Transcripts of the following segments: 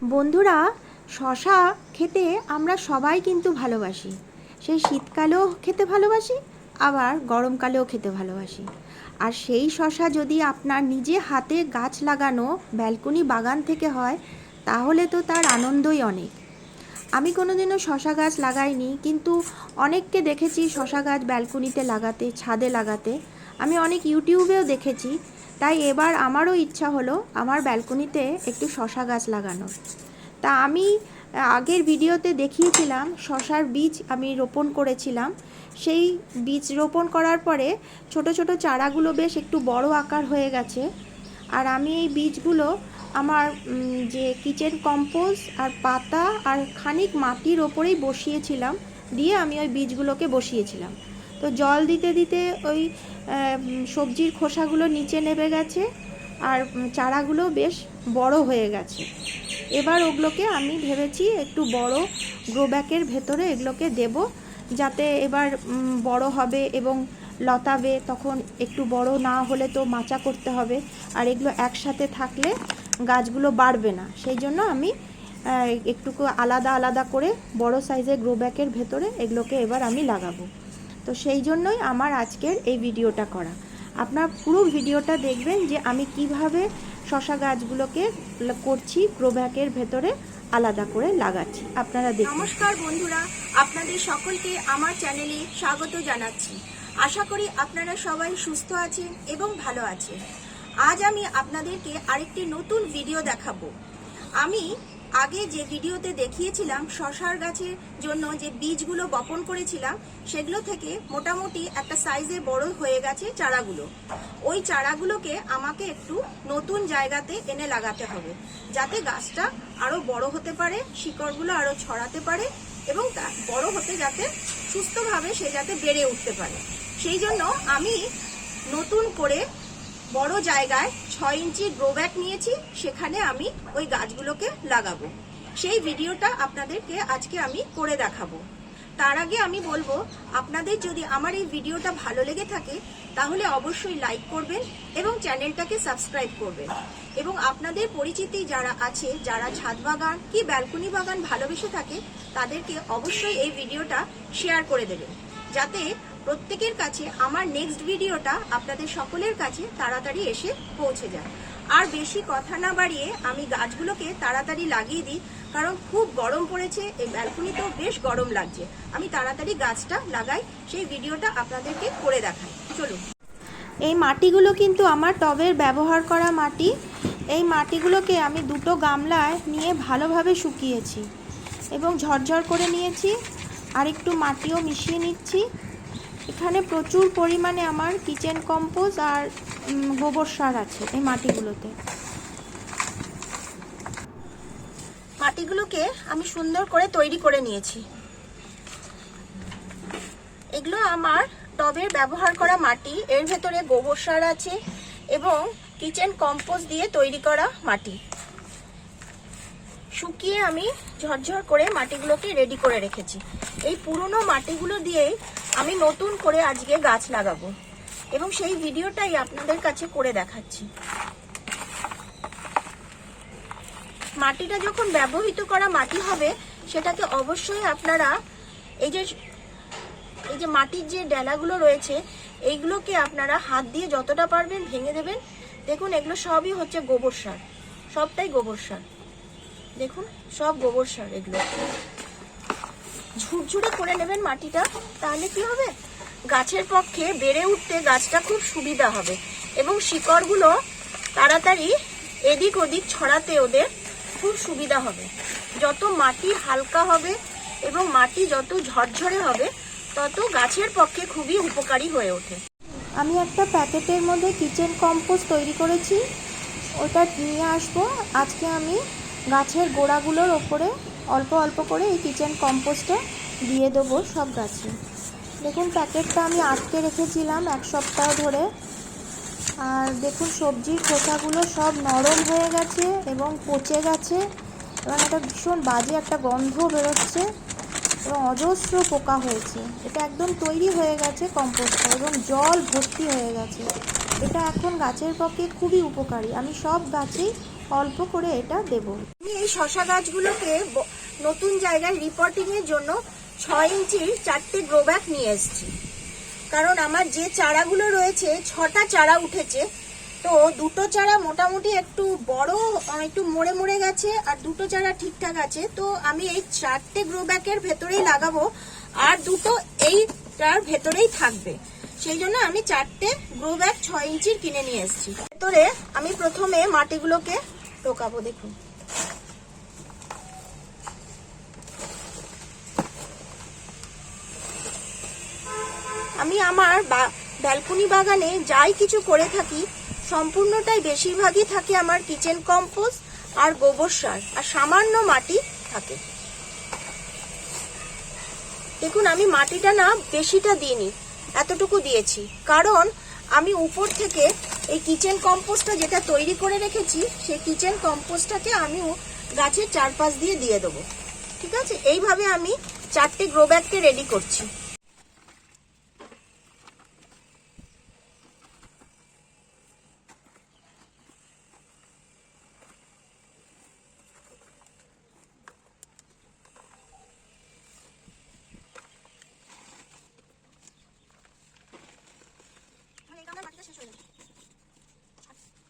বন্ধুরা, শশা খেতে আমরা সবাই কিন্তু ভালোবাসি। সেই শীতকালেও খেতে ভালোবাসি, আবার গরমকালেও খেতে ভালোবাসি। আর সেই শশা যদি আপনার নিজে হাতে গাছ লাগানো ব্যালকনি বাগান থেকে হয়, তাহলে তো তার আনন্দই অনেক। আমি কোনোদিনও শশা গাছ লাগাইনি, কিন্তু অনেককে দেখেছি শশা গাছ ব্যালকনিতে লাগাতে, ছাদে লাগাতে। আমি অনেক ইউটিউবেও দেখেছি। তাই এবার আমারও ইচ্ছা হলো আমার ব্যালকনিতে একটু শশা গাছ লাগানোর। তা আমি আগের ভিডিওতে দেখিয়েছিলাম শশার বীজ আমি রোপণ করেছিলাম। সেই বীজ রোপণ করার পরে ছোট ছোট চারাগুলো বেশ একটু বড় আকার হয়ে গেছে। আর আমি এই বীজগুলো আমার যে কিচেন কম্পোস্ট আর পাতা আর খানিক মাটির ওপরেই বসিয়েছিলাম, দিয়ে আমি ওই বীজগুলোকে বসিয়েছিলাম। তো জল দিতে দিতে ওই সবজির খোসাগুলো নিচে নেমে গেছে, আর চারাগুলো বেশ বড় হয়ে গেছে। এবার ওগুলোকে আমি ভেবেছি একটু বড় গ্রো ব্যাগের ভেতরে এগুলোকে দেব, যাতে এবার বড় হবে এবং লতাবে। তখন একটু বড় না হলে তো মাচা করতে হবে, আর এগুলো একসাথে থাকলে গাছগুলো বাড়বে না। সেই জন্য আমি একটু আলাদা আলাদা করে বড় সাইজের গ্রো ব্যাগের ভেতরে এগুলোকে এবার আমি লাগাবো। তো সেই জন্যই আমার আজকের এই ভিডিওটা করা। আপনার পুরো ভিডিওটা দেখবেন যে আমি কিভাবে শশা গাছগুলোকে করছি, গ্রো ব্যাগের ভেতরে আলাদা করে লাগাচ্ছি। আপনারা দেখুন। নমস্কার বন্ধুরা, আপনাদের সকলকে আমার চ্যানেলে স্বাগত জানাচ্ছি। আশা করি আপনারা সবাই সুস্থ আছেন এবং ভালো আছেন। আজ আমি আপনাদেরকে আরেকটি নতুন ভিডিও দেখাবো। আমি আগে যে ভিডিওতে দেখিয়েছিলাম শশার গাছের জন্য যে বীজগুলো বপন করেছিলাম, সেগুলো থেকে মোটামুটি একটা সাইজে বড় হয়ে গেছে চারাগুলো। ওই চারাগুলোকে আমাকে একটু নতুন জায়গাতে এনে লাগাতে হবে, যাতে গাছটা আরো বড় হতে পারে, শিকড়গুলো আরো ছড়াতে পারে এবং বড় হতে যাতে সুস্থভাবে সে যাতে বেড়ে উঠতে পারে। সেই জন্য আমি নতুন করে বড় জায়গায় 6 ইঞ্চি গ্রো ব্যাগ নিয়েছি, সেখানে আমি ওই গাছগুলোকে লাগাবো। সেই ভিডিওটা আপনাদেরকে আজকে আমি করে দেখাবো। তার আগে আমি বলবো, আপনাদের যদি আমার এই ভিডিওটা ভালো লেগে থাকে তাহলে অবশ্যই লাইক করবেন এবং চ্যানেলটাকে সাবস্ক্রাইব করবেন। এবং আপনাদের পরিচিতি যারা আছে, যারা ছাদ বাগান কি ব্যালকনি বাগান ভালোবেসে থাকে, তাদেরকে অবশ্যই এই ভিডিওটা শেয়ার করে দেবেন, যাতে প্রত্যেকের কাছে আমার নেক্সট ভিডিওটা আপনাদের সকলের কাছে তাড়াতাড়ি এসে পৌঁছে যায়। আর বেশি কথা না বাড়িয়ে আমি গাছগুলোকে তাড়াতাড়ি লাগিয়ে দিই, কারণ খুব গরম পড়েছে, এই ব্যালকনিতেও বেশ গরম লাগছে। আমি তাড়াতাড়ি গাছটা লাগাই, সেই ভিডিওটা আপনাদেরকে করে দেখাই। চলুন। এই মাটিগুলো কিন্তু আমার টবের ব্যবহার করা মাটি। এই মাটিগুলোকে আমি দুটো গামলায় নিয়ে ভালোভাবে শুকিয়েছি এবং ঝরঝর করে নিয়েছি, আর একটু মাটিও মিশিয়ে নিচ্ছি। এখানে প্রচুর পরিমাণে আমার কিচেন কম্পোস্ট আর গোবর সার আছে এই মাটিগুলোতে। মাটিগুলোকে আমি সুন্দর করে তৈরি করে নিয়েছি। এগুলো আমার টবের ব্যবহার করা মাটি, এর ভেতরে গোবর সার আছে এবং কিচেন কম্পোস্ট দিয়ে তৈরি করা মাটি। শুকিয়ে আমি ঝরঝর করে মাটিগুলোকে রেডি করে রেখেছি। এই পুরনো মাটিগুলো দিয়েই আমি নতুন করে আজকে গাছ লাগাবো এবং সেই ভিডিওটাই আপনাদের কাছে করে দেখাচ্ছি। মাটিটা যখন ব্যবহৃত করা মাটি হবে, সেটাকে অবশ্যই আপনারা এই যে মাটির যে ডেলাগুলো রয়েছে, এইগুলোকে আপনারা হাত দিয়ে যতটা পারবেন ভেঙে দেবেন। দেখুন, এগুলো সবই হচ্ছে গোবর সার, সবটাই গোবর সার। দেখুন, সব গোবর সার। এগুলো ঝুরঝুরে করে নেবেন মাটিটা, তাহলে কি হবে, গাছের পক্ষে বেড়ে উঠতে গাছটা খুব সুবিধা হবে এবং শিকড়গুলো তাড়াতাড়ি এদিক ওদিক ছড়াতে ওদের খুব সুবিধা হবে। যত মাটি হালকা হবে এবং মাটি যত ঝরঝরে হবে, তত গাছের পক্ষে খুবই উপকারী হয়ে ওঠে। আমি একটা প্যাকেটের মধ্যে কিচেন কম্পোস্ট তৈরি করেছি, ওটা নিয়ে আসবো। আজকে আমি গাছের গোড়াগুলোর ওপরে অল্প অল্প করে এই কিচেন কম্পোস্টটা দিয়ে দেবো সব গাছে। দেখুন, প্যাকেটটা আমি আটকে রেখেছিলাম 1 সপ্তাহ ধরে। আর দেখুন, সবজির খোসাগুলো সব নরম হয়ে গেছে এবং পচে গেছে এবং একটা ভীষণ বাজে একটা গন্ধ বেরোচ্ছে এবং অজস্র পোকা হয়েছে। এটা একদম তৈরি হয়ে গেছে কম্পোস্টটা এবং জল ভর্তি হয়ে গেছে। এটা এখন গাছের পক্ষে খুবই উপকারী। আমি সব গাছেই অল্প করে এটা দেব। আমি এই শশা গাছগুলোকে নতুন জায়গায় রিপোর্টিং এর জন্য 6 ইঞ্চির 4টে গ্রো ব্যাগ নিয়ে এসেছি। কারণ আমার যে চারাগুলো রয়েছে 6টা চারা উঠেছে, তো দুটো চারা মোটামুটি একটু বড়, একটু মরে মরে গেছে, আর দুটো চারা ঠিকঠাক আছে। তো আমি এই 4টে গ্রো ব্যাগের ভেতরেই লাগাবো, আর দুটো এইটার ভেতরেই থাকবে। সেই জন্য আমি 4টে গ্রো ব্যাগ 6 ইঞ্চির কিনে নিয়ে এসেছি। ভেতরে আমি প্রথমে মাটিগুলোকে ঢোকাবো। দেখুন, আমি আমার ব্যালকনি বাগানে যাই কিছু করে থাকি সম্পূর্ণটাই বেশিরভাগই থাকে আমার কিচেন কম্পোস্ট আর গোবর সার, আর সামান্য মাটি থাকে। দেখুন, আমি মাটিটা না বেশিটা দিইনি, এতটুকু দিয়েছি, কারণ আমি উপর থেকে এই কিচেন কম্পোস্টটা যেটা তৈরি করে রেখেছি সেই কিচেন কম্পোস্টটাকে আমি গাছের চারপাশ দিয়ে দেবো। ঠিক আছে, এইভাবে আমি 4টে গ্রো ব্যাগকে রেডি করছি।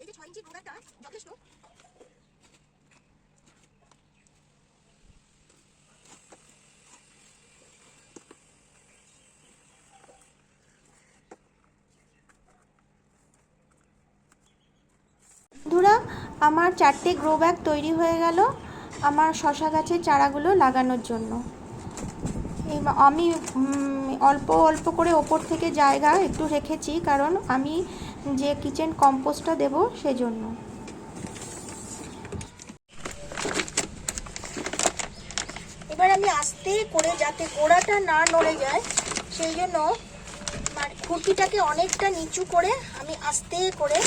এই যে 6 ইঞ্চি গ্রো ব্যাগটা যথেষ্ট। বন্ধুরা, আমার 4টে গ্রো ব্যাগ তৈরি হয়ে গেল আমার শশা গাছের চারাগুলো লাগানোর জন্য। আমি অল্প অল্প করে ওপর থেকে জায়গা একটু রেখেছি, কারণ আমি যে কিচেন কম্পোস্টটা দেবো সেজন্য। এবার আমি আস্তে করে, যাতে গোড়াটা না নড়ে যায়, সেই জন্য খুঁটিটাকে অনেকটা নিচু করে আমি আস্তে করে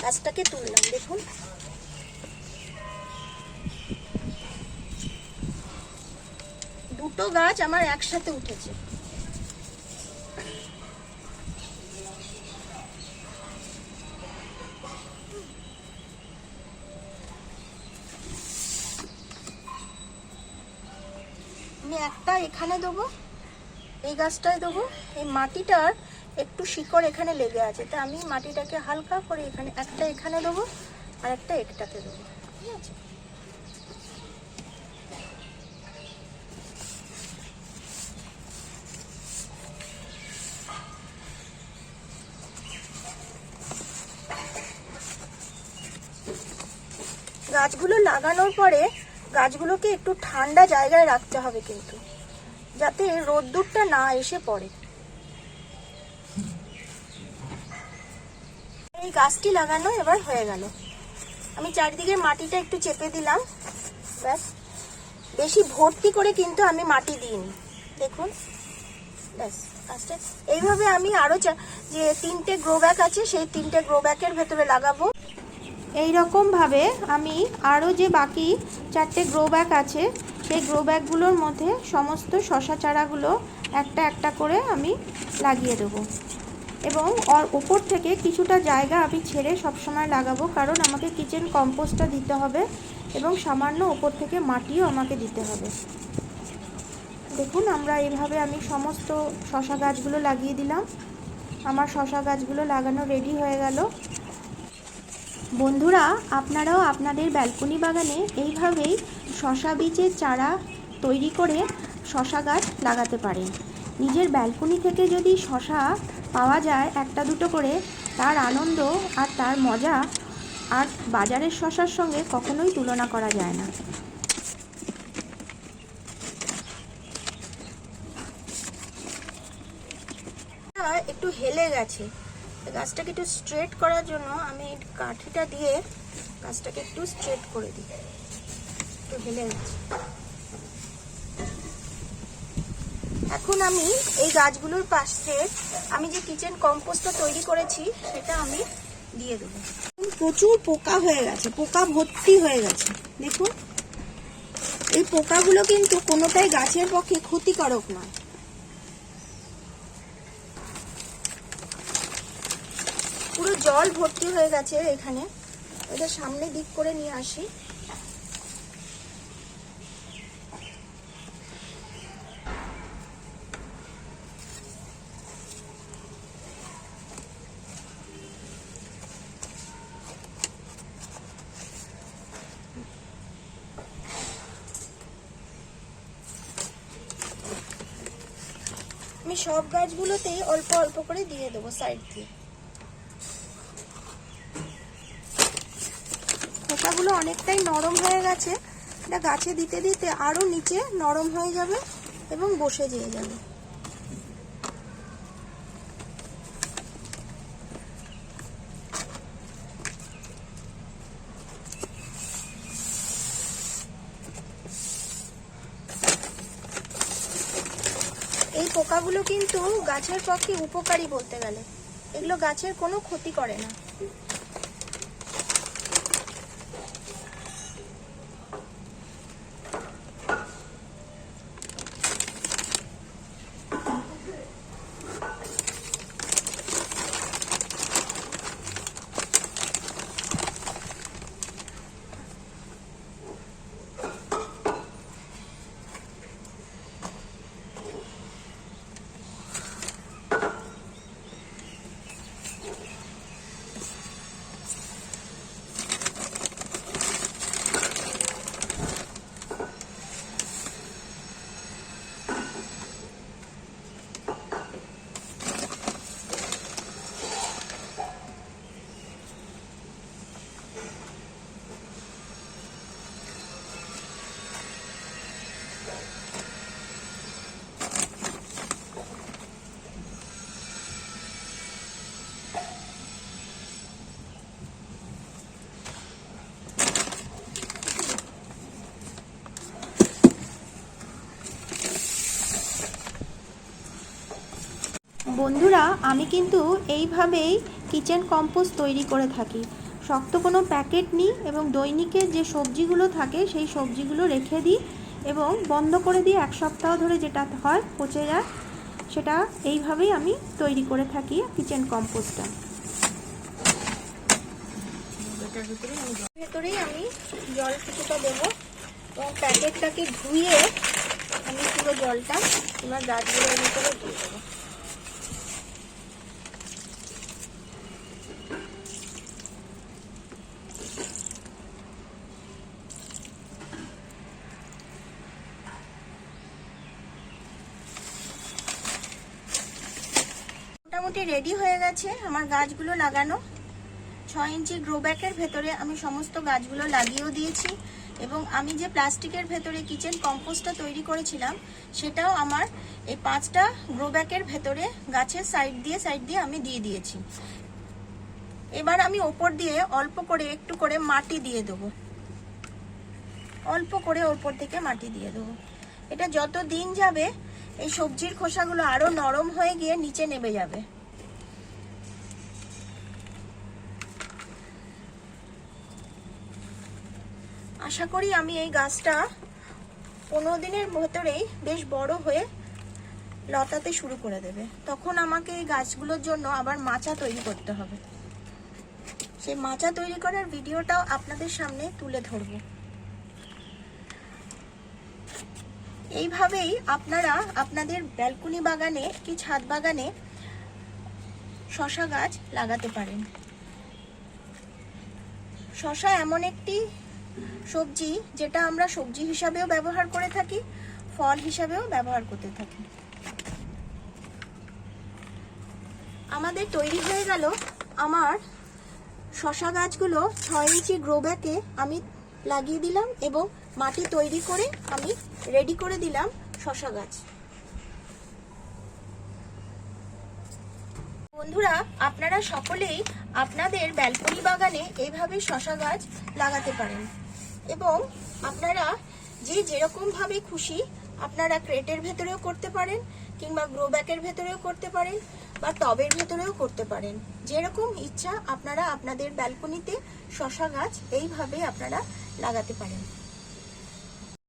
গাছটাকে তুললাম। দেখুন, দুটো গাছ আমার একসাথে উঠেছে। আমি একটা এখানে দেবো, এই গাছটায় দেবো। এই মাটিটার একটু শিকড় এখানে লেগে আছে, তা আমি মাটিটাকে হালকা করে এখানে একটা এখানে দেবো, আর একটা একটাকে দেবো। ঠিক আছে, গাছগুলো লাগানোর পরে গাছগুলোকে একটু ঠান্ডা জায়গায় রাখতে হবে, কিন্তু যাতে রোদ্দুরটা না এসে পড়ে। এই গাছটি লাগানো এবার হয়ে গেল। আমি চারিদিকে মাটিটা একটু চেপে দিলাম, ব্যাস। বেশি ভর্তি করে কিন্তু আমি মাটি দিইনি, দেখুন, ব্যাস। আস্তে এইভাবে আমি আরো যে 3টে গ্রো ব্যাগ আছে সেই 3টে গ্রো ব্যাগের ভেতরে লাগাবো। এই রকমভাবে আমি আরও যে বাকি 4টে গ্রো ব্যাগ আছে সেই গ্রো ব্যাগগুলোর মধ্যে সমস্ত শশা চারাগুলো একটা একটা করে আমি লাগিয়ে দেবো, এবং ওপর থেকে কিছুটা জায়গা আমি ছেড়ে সবসময় লাগাবো, কারণ আমাকে কিচেন কম্পোস্টটা দিতে হবে এবং সামান্য ওপর থেকে মাটিও আমাকে দিতে হবে। দেখুন, আমরা এইভাবে আমি সমস্ত শশা গাছগুলো লাগিয়ে দিলাম। আমার শশা গাছগুলো লাগানো রেডি হয়ে গেল। বন্ধুরা, আপনারাও আপনাদের ব্যালকনি বাগানে এইভাবেই শশা বীজের চারা তৈরি করে শশা গাছ লাগাতে পারেন। নিজের ব্যালকনি থেকে যদি শশা পাওয়া যায় একটা দুটো করে, তার আনন্দ আর তার মজা আর বাজারের শশার সঙ্গে কখনোই তুলনা করা যায় না। একটু হেলে গেছে, গাছটাকে একটু স্ট্রেট করার জন্য আমি কাঠিটা দিয়ে গাছটাকে একটু স্ট্রেট করে দিই। একটু হেলে গেছে। এখন আমি এই গাছগুলোর পাশে আমি যে কিচেন কম্পোস্টটা তৈরি করেছি সেটা আমি দিয়ে দেবো। প্রচুর পোকা হয়ে গেছে, পোকা ভর্তি হয়ে গেছে। দেখুন, এই পোকাগুলো কিন্তু কোনোটাই গাছের পক্ষে ক্ষতিকারক নয়। পুরো জল ভর্তি হয়ে গেছে এখানে। এটা সামনে দিক করে নিয়ে আসি। আমি সব গাছগুলোতেই অল্প অল্প করে দিয়ে দেবো সাইড দিয়ে। খোসাগুলো অনেকটাই নরম হয়ে গেছে, এটা গাছে দিতে দিতে আরো নিচে নরম হয়ে যাবে এবং বসে যেয়ে যাবে। এই পোকাগুলো কিন্তু গাছের পক্ষে উপকারী বলতে গেলে, এগুলো গাছের কোনো ক্ষতি করে না। বন্ধুরা, আমি কিন্তু এইভাবেই কিচেন কম্পোস্ট তৈরি করে থাকি। শক্ত কোনো প্যাকেট নিই এবং দৈনিকের যে সবজিগুলো থাকে সেই সবজিগুলো রেখে দিই এবং বন্ধ করে দিই। 1 সপ্তাহ ধরে যেটা হয় পচে যায়, সেটা এইভাবেই আমি তৈরি করে থাকি কিচেন কম্পোস্টটা। ভেতরেই আমি জল কিছুটা দেবো এবং প্যাকেটটাকে ধুয়ে আমি পুরো জলটা এবার গাছগুলোর ভিতরে দিয়ে দেবো। মোটামুটি রেডি হয়ে গেছে আমার গাছগুলো লাগানো। 6 ইঞ্চি গ্রো ব্যাগের ভেতরে আমি সমস্ত গাছগুলো লাগিয়েও দিয়েছি এবং আমি যে প্লাস্টিকের ভেতরে কিচেন কম্পোস্টটা তৈরি করেছিলাম সেটাও আমার এই 5টা গ্রো ব্যাগের ভেতরে গাছের সাইড দিয়ে আমি দিয়ে দিয়েছি। এবার আমি ওপর দিয়ে অল্প করে একটু করে মাটি দিয়ে দেবো, অল্প করে ওপর থেকে মাটি দিয়ে দেবো। এটা যত দিন যাবে এই সবজির খোসাগুলো আরো নরম হয়ে গিয়ে নিচে নেমে যাবে। আশা করি আমি এই গাছটা 15 দিনের ভেতরেই বেশ বড় হয়ে লতাতে শুরু করে দেবে। তখন আমাকে এই গাছগুলোর জন্য আবার মাচা তৈরি করতে হবে। সেই মাচা তৈরি করার ভিডিওটাও আপনাদের সামনে তুলে ধরব। এইভাবেই আপনারা আপনাদের ব্যালকনি বাগানে কি ছাদ বাগানে শসা গাছ লাগাতে পারেন। শসা এমন একটি সবজি যেটা আমরা সবজি হিসাবেও ব্যবহার করে থাকি, ফল হিসাবেও ব্যবহার করতে থাকি। আমাদের তৈরি হয়ে গেল আমার শসা গাছগুলো। 6 ইঞ্চি গ্রো ব্যাগে আমি লাগিয়ে দিলাম এবং মাটি তৈরি করে আমি রেডি করে দিলাম শসা গাছ। বন্ধুরা, আপনারা সকলেই আপনাদের ব্যালকনি বাগানে এইভাবে শসা গাছ লাগাতে পারেন এবং আপনারা যেরকম ভাবে খুশি আপনারা ক্রেটের ভেতরেও করতে পারেন কিংবা গ্রো ব্যাগের ভেতরেও করতে পারেন বা টবের ভেতরেও করতে পারেন। যেরকম ইচ্ছা আপনারা আপনাদের ব্যালকনিতে শসা গাছ এইভাবে আপনারা লাগাতে পারেন।